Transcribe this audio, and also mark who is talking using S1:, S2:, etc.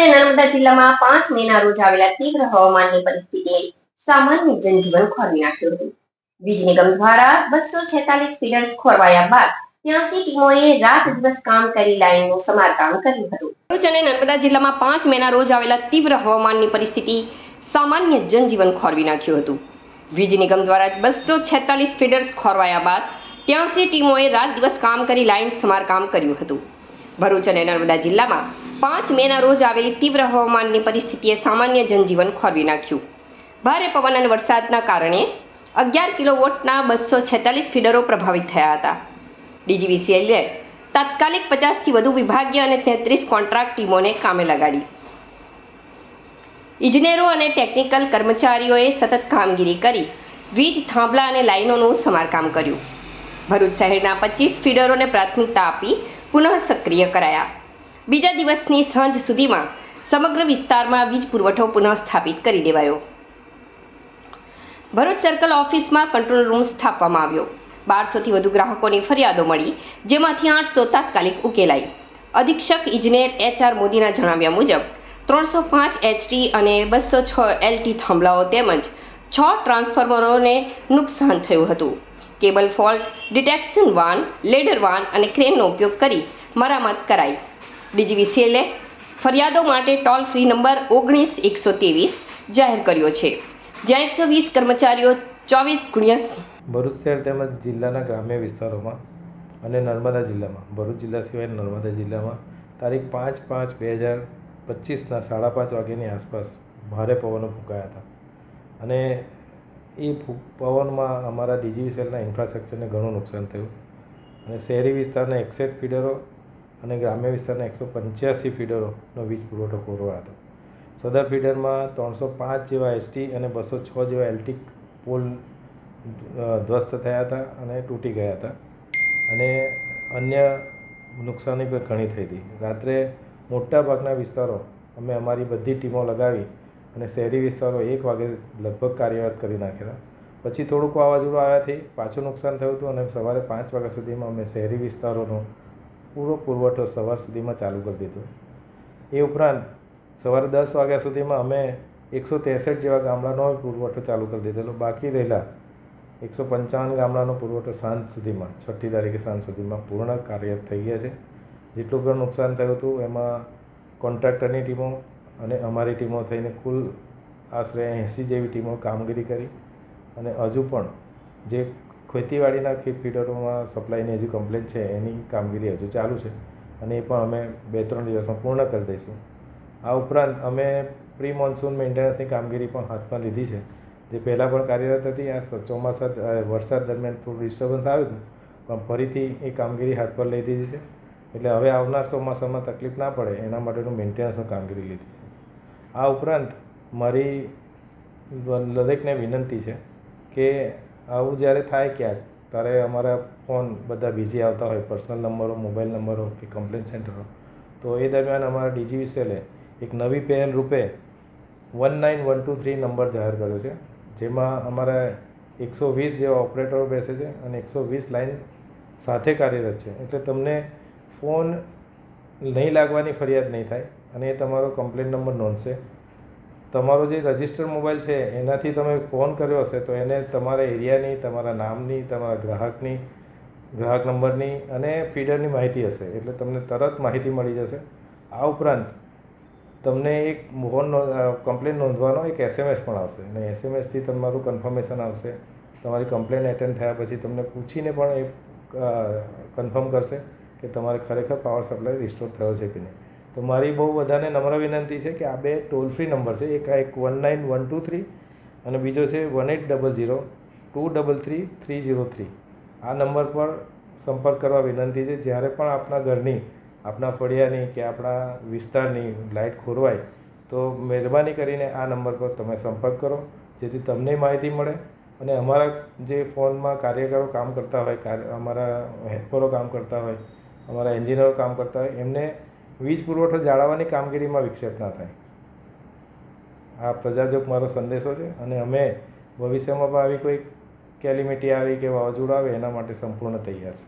S1: અને નર્મદા જિલ્લામાં 5 મેના રોજ આવેલા તીવ્ર હવામાનની પરિસ્થિતિએ સામાન્ય જનજીવન ખોરવી નાખ્યું હતું. વીજ નિગમ દ્વારા 246 ફીડર્સ ખોરવાયા બાદ 83 ટીમોએ રાત દિવસ કામ કરી લાઇનનું સમારકામ કર્યું હતું. ભરૂચ અને નર્મદા જિલ્લામાં 5 મેના રોજ આવેલા તીવ્ર હવામાનની પરિસ્થિતિ સામાન્ય જનજીવન ખોરવી નાખ્યું હતું. વીજ નિગમ દ્વારા 246 ફીડર્સ ખોરવાયા બાદ 83 ટીમોએ રાત દિવસ કામ કરી લાઇન સમારકામ કર્યું હતું. ભરૂચ અને નર્મદા જિલ્લામાં 5 મેના રોજ આવેલી તીવ્ર હવામાનની પરિસ્થિતિએ સામાન્ય જનજીવન ખોરવી નાખ્યું. ભારે પવન અને વરસાદના કારણે 11 કિલોવોટના 246 ફીડરો પ્રભાવિત થયા હતા. ડીજીવીસીએલે તાત્કાલિક 50થી વધુ વિભાગીય અને 33 કોન્ટ્રાક્ટ ટીમોને કામે લગાડી. ઇજનેરો અને ટેકનિકલ કર્મચારીઓએ સતત કામગીરી કરી વીજ થાંભલા અને લાઇનોનું સમારકામ કર્યું. ભરૂચ શહેરના 25 ફીડરોને પ્રાથમિકતા આપી પુનઃ સક્રિય કરાયા. બીજા દિવસની સાંજ સુધીમાં સમગ્ર વિસ્તારમાં વીજ પુરવઠો પુનઃ સ્થાપિત કરી દેવાયો. ભરૂચ સર્કલ ઓફિસમાં કંટ્રોલ રૂમ સ્થાપવામાં આવ્યો. 1200થી વધુ ગ્રાહકોની ફરિયાદો મળી, જેમાંથી 800 તાત્કાલિક ઉકેલાઈ. અધિક્ષક ઇજનેર HR મોદીના જણાવ્યા મુજબ 305 HT અને 206 LT થાંભલાઓ તેમજ 6 ટ્રાન્સફોર્મરોને નુકસાન થયું હતું. Cable fault detection van, ladder van અને ક્રેનનો ઉપયોગ કરી મરામત કરાઈ. ડીજીવીસીએલે ફરિયાદો માટે ટોલ ફ્રી નંબર 19-123 જાહેર કર્યો છે, જ્યાં 120 કર્મચારીઓ 24x
S2: ભરૂચ શહેર તેમજ જિલ્લાના ગ્રામ્ય વિસ્તારોમાં અને નર્મદા જિલ્લામાં, ભરૂચ જિલ્લા સિવાય નર્મદા જિલ્લામાં તારીખ 5/5/2025ના 5:30 વાગ્યાની આસપાસ ભારે પવનો ફૂંકાયા હતા અને એ પવનમાં અમારા ડીજીવીસીએલના ઇન્ફ્રાસ્ટ્રક્ચરને ઘણું નુકસાન થયું અને શહેરી વિસ્તારના 61 ફીડરો અને ગ્રામ્ય વિસ્તારના 185 ફીડરોનો વીજ પુરવઠો ખોરવાયો હતો. સદર ફીડરમાં 305 જેવા HT અને 206 જેવા LT પોલ ધ્વસ્ત થયા હતા અને તૂટી ગયા હતા અને અન્ય નુકસાની પણ ઘણી થઈ હતી. રાત્રે મોટાભાગના વિસ્તારો અમે અમારી બધી ટીમો લગાવી અને શહેરી વિસ્તારો 1 વાગે લગભગ કાર્યરત કરી નાખેલા. પછી થોડુંક વાવાઝોડું આવ્યાથી પાછું નુકસાન થયું હતું અને સવારે 5 વાગ્યા સુધીમાં અમે શહેરી વિસ્તારોનો પૂરો પુરવઠો સવાર સુધીમાં ચાલુ કરી દીધો. એ ઉપરાંત સવારે 10 વાગ્યા સુધીમાં અમે 163 જેવા ગામડાનો પુરવઠો ચાલુ કરી દીધેલો. બાકી રહેલા 155 ગામડાનો પુરવઠો સાંજ સુધીમાં, 6મી તારીખે સાંજ સુધીમાં પૂર્ણ કાર્યરત થઈ ગયા છે. જેટલું પણ નુકસાન થયું હતું એમાં કોન્ટ્રાક્ટરની ટીમો અને અમારી ટીમો થઈને કુલ આશરે 80 જેવી ટીમો કામગીરી કરી અને હજુ પણ જે ખેતીવાડીના ફીડરોમાં સપ્લાયની હજુ કમ્પ્લેન છે એની કામગીરી હજુ ચાલુ છે અને એ પણ અમે 2-3 દિવસમાં પૂર્ણ કરી દઈશું. આ ઉપરાંત અમે પ્રી મોન્સૂન મેન્ટેનન્સની કામગીરી પણ હાથમાં લીધી છે, જે પહેલાં પણ કાર્યરત હતી. આ વરસાદ દરમિયાન થોડું ડિસ્ટર્બન્સ આવ્યું હતું પણ ફરીથી એ કામગીરી હાથ પર લઈ દીધી છે. એટલે હવે આવનાર ચોમાસામાં તકલીફ ના પડે એના માટેનું મેન્ટેનન્સની કામગીરી લીધી છે. આ ઉપરાંત મારી દરેકને વિનંતી છે કે આવું જ્યારે થાય ક્યાંક ત્યારે અમારા ફોન બધા બિઝી આવતા હોય, પર્સનલ નંબરો, મોબાઈલ નંબરો કે કમ્પ્લેન સેન્ટરો, તો એ દરમિયાન અમારા ડીજીવીસીએલે એક નવી પહેલ રૂપે 19123 નંબર જાહેર કર્યો છે, જેમાં અમારા 120 જેવા ઓપરેટરો બેસે છે અને 120 લાઇન સાથે કાર્યરત છે. એટલે તમને ફોન નહીં લાગવાની ફરિયાદ નહીં થાય અને એ તમારો કમ્પ્લેન નંબર નોંધશે. તમારો જે રજિસ્ટર્ડ મોબાઈલ છે એનાથી તમે ફોન કર્યો હશે તો એને તમારા એરિયાની, તમારા નામની, તમારા ગ્રાહક નંબરની અને ફીડરની માહિતી હશે, એટલે તમને તરત માહિતી મળી જશે. આ ઉપરાંત તમને એક કમ્પ્લેન નોંધવાનો એક SMS પણ આવશે અને SMSથી તમારું કન્ફર્મેશન આવશે. તમારી કમ્પ્લેન એટેન્ડ થયા પછી તમને પૂછીને પણ એ કન્ફર્મ કરશે કે તમારે ખરેખર પાવર સપ્લાય રિસ્ટોર થયો છે કે નહીં. તો મારી બહુ બધાને નમ્ર વિનંતી છે કે આ 2 ટોલ ફ્રી નંબર છે, એક 19123 અને બીજો છે 1800-233-303. આ નંબર પર સંપર્ક કરવા વિનંતી છે. જ્યારે પણ આપણા ઘરની, આપણા ફળિયાની કે આપણા વિસ્તારની લાઇટ ખોરવાય તો મહેરબાની કરીને આ નંબર પર તમે સંપર્ક કરો, જેથી તમને માહિતી મળે અને અમારા જે ફોનમાં કાર્યકરો કામ કરતા હોય, અમારા હેલ્પરો કામ કરતા હોય, અમારા એન્જિનિયરો કામ કરતા હોય, એમને વીજ પુરવઠો જાળવવાની કામગીરીમાં વિક્ષેપ ના થાય. આ પ્રજાજોગ મારો સંદેશો છે અને અમે ભવિષ્યમાં પણ આવી કોઈ કેલિમિટી આવી કે વાવાઝોડું આવે એના માટે સંપૂર્ણ તૈયાર છે.